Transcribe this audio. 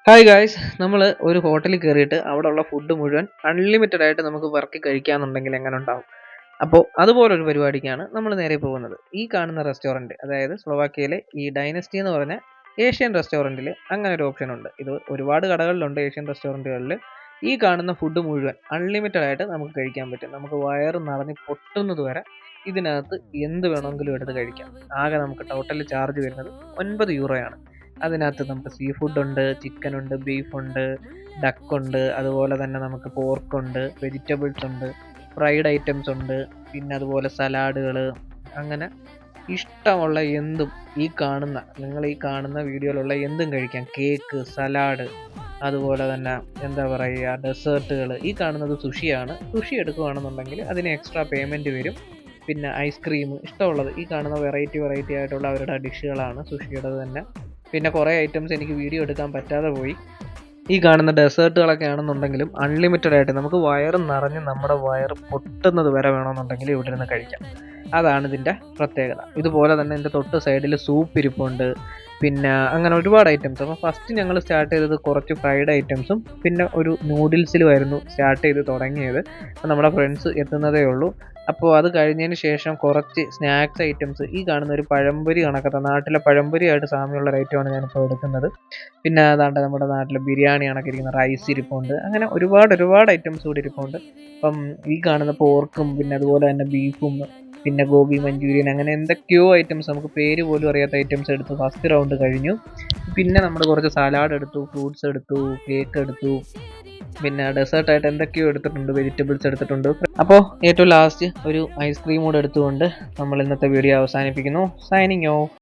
Hi guys, നമ്മൾ ഒരു ഹോട്ടലിൽ കയറിയിട്ട് അവിടെയുള്ള ഫുഡ് മുഴുവൻ അൺലിമിറ്റഡ് ആയിട്ട് നമുക്ക് പെറുക്കി കഴിക്കാന്നുണ്ടെങ്കിൽ എങ്ങനെ ഉണ്ടാവും? അപ്പോൾ അതുപോലൊരു പരിപാടിക്കാണ് നമ്മൾ നേരെ പോകുന്നത്. ഈ കാണുന്ന റെസ്റ്റോറൻറ്റ്, അതായത് സ്ലൊവാക്യയിലെ ഈ ഡൈനസ്റ്റി എന്ന് പറഞ്ഞ ഏഷ്യൻ റെസ്റ്റോറൻറ്റിൽ അങ്ങനെ ഒരു ഓപ്ഷൻ ഉണ്ട്. ഇത് ഒരുപാട് കടകളിലുണ്ട് ഏഷ്യൻ റെസ്റ്റോറൻറ്റുകളിൽ. ഈ കാണുന്ന ഫുഡ് മുഴുവൻ അൺലിമിറ്റഡ് ആയിട്ട് നമുക്ക് കഴിക്കാൻ പറ്റും. നമുക്ക് വയറ് നിറഞ്ഞ് പൊട്ടുന്നത് വരെ ഇതിനകത്ത് എന്ത് വേണമെങ്കിലും എടുത്ത് കഴിക്കാം. ആകെ നമുക്ക് ടോട്ടൽ ചാർജ് വരുന്നത് 9 യൂറോയാണ്. അതിനകത്ത് നമുക്ക് സീ ഫുഡുണ്ട്, ചിക്കനുണ്ട്, ബീഫുണ്ട്, ഡക്കുണ്ട്, അതുപോലെ തന്നെ നമുക്ക് പോർക്കുണ്ട്, വെജിറ്റബിൾസ് ഉണ്ട്, ഫ്രൈഡ് ഐറ്റംസ് ഉണ്ട്, പിന്നെ അതുപോലെ സലാഡുകൾ, അങ്ങനെ ഇഷ്ടമുള്ള എന്തും നിങ്ങൾ ഈ കാണുന്ന വീഡിയോയിലുള്ള എന്തും കഴിക്കാം. കേക്ക്, സലാഡ്, അതുപോലെ തന്നെ എന്താ പറയുക, ഡെസേർട്ടുകൾ. ഈ കാണുന്നത് സുഷിയാണ്. സുഷി എടുക്കുകയാണെന്നുണ്ടെങ്കിൽ അതിന് എക്സ്ട്രാ പേയ്മെൻറ്റ് വരും. പിന്നെ ഐസ്ക്രീം, ഇഷ്ടമുള്ളത് ഈ കാണുന്ന വെറൈറ്റി ആയിട്ടുള്ള അവരുടെ ഡിഷുകളാണ് സുഷിയുടെ തന്നെ. പിന്നെ കുറേ ഐറ്റംസ് എനിക്ക് വീഡിയോ എടുക്കാൻ പറ്റാതെ പോയി. ഈ കാണുന്ന ഡെസേർട്ടുകളൊക്കെ ആണെന്നുണ്ടെങ്കിലും അൺലിമിറ്റഡ് ആയിട്ട് നമുക്ക് വയറ് നിറഞ്ഞ് നമ്മുടെ വയറ് പൊട്ടുന്നത് വരെ വേണമെന്നുണ്ടെങ്കിൽ ഇവിടെ നിന്ന് കഴിക്കാം. അതാണ് ഇതിൻ്റെ പ്രത്യേകത. ഇതുപോലെ തന്നെ എൻ്റെ തൊട്ട് സൈഡിൽ സൂപ്പ് ഇരിപ്പുണ്ട്. പിന്നെ അങ്ങനെ ഒരുപാട് ഐറ്റംസ്. അപ്പോൾ ഫസ്റ്റ് ഞങ്ങൾ സ്റ്റാർട്ട് ചെയ്തത് കുറച്ച് ഫ്രൈഡ് ഐറ്റംസും പിന്നെ ഒരു നൂഡിൽസിലുമായിരുന്നു സ്റ്റാർട്ട് ചെയ്ത് തുടങ്ങിയത്. അപ്പോൾ നമ്മുടെ ഫ്രണ്ട്സ് എത്തുന്നതേ ഉള്ളൂ. അപ്പോൾ അത് കഴിഞ്ഞതിന് ശേഷം കുറച്ച് സ്നാക്സ് ഐറ്റംസ്, ഈ കാണുന്ന ഒരു പഴംപൊരി കണക്കത്തെ നാട്ടിലെ പഴംപൊരിയായിട്ട് സാമ്യമുള്ള ഒരു ഐറ്റമാണ് ഞാനിപ്പോൾ എടുക്കുന്നത്. പിന്നെ അതാണ്ട് നമ്മുടെ നാട്ടിലെ ബിരിയാണി കണക്കിരിക്കുന്ന റൈസ് ഇരിപ്പുണ്ട്. അങ്ങനെ ഒരുപാട് ഐറ്റംസ് കൂടി ഇരിപ്പുണ്ട്. അപ്പം ഈ കാണുന്ന പോർക്കും പിന്നെ അതുപോലെ തന്നെ ബീഫും പിന്നെ ഗോബി മഞ്ചൂരിയൻ, അങ്ങനെ എന്തൊക്കെയോ ഐറ്റംസ്, നമുക്ക് പേര് പോലും അറിയാത്ത ഐറ്റംസ് എടുത്തു. ഫസ്റ്റ് റൗണ്ട് കഴിഞ്ഞു. പിന്നെ നമ്മൾ കുറച്ച് സലാഡ് എടുത്തു, ഫ്രൂട്ട്സ് എടുത്തു, കേക്ക് എടുത്തു, പിന്നെ ഡെസേർട്ടായിട്ട് എന്തൊക്കെയോ എടുത്തിട്ടുണ്ട്, വെജിറ്റബിൾസ് എടുത്തിട്ടുണ്ട്. അപ്പോൾ ഏറ്റവും ലാസ്റ്റ് ഒരു ഐസ്ക്രീം കൂടെ എടുത്തുകൊണ്ട് നമ്മൾ ഇന്നത്തെ വീഡിയോ അവസാനിപ്പിക്കുന്നു. Signing off.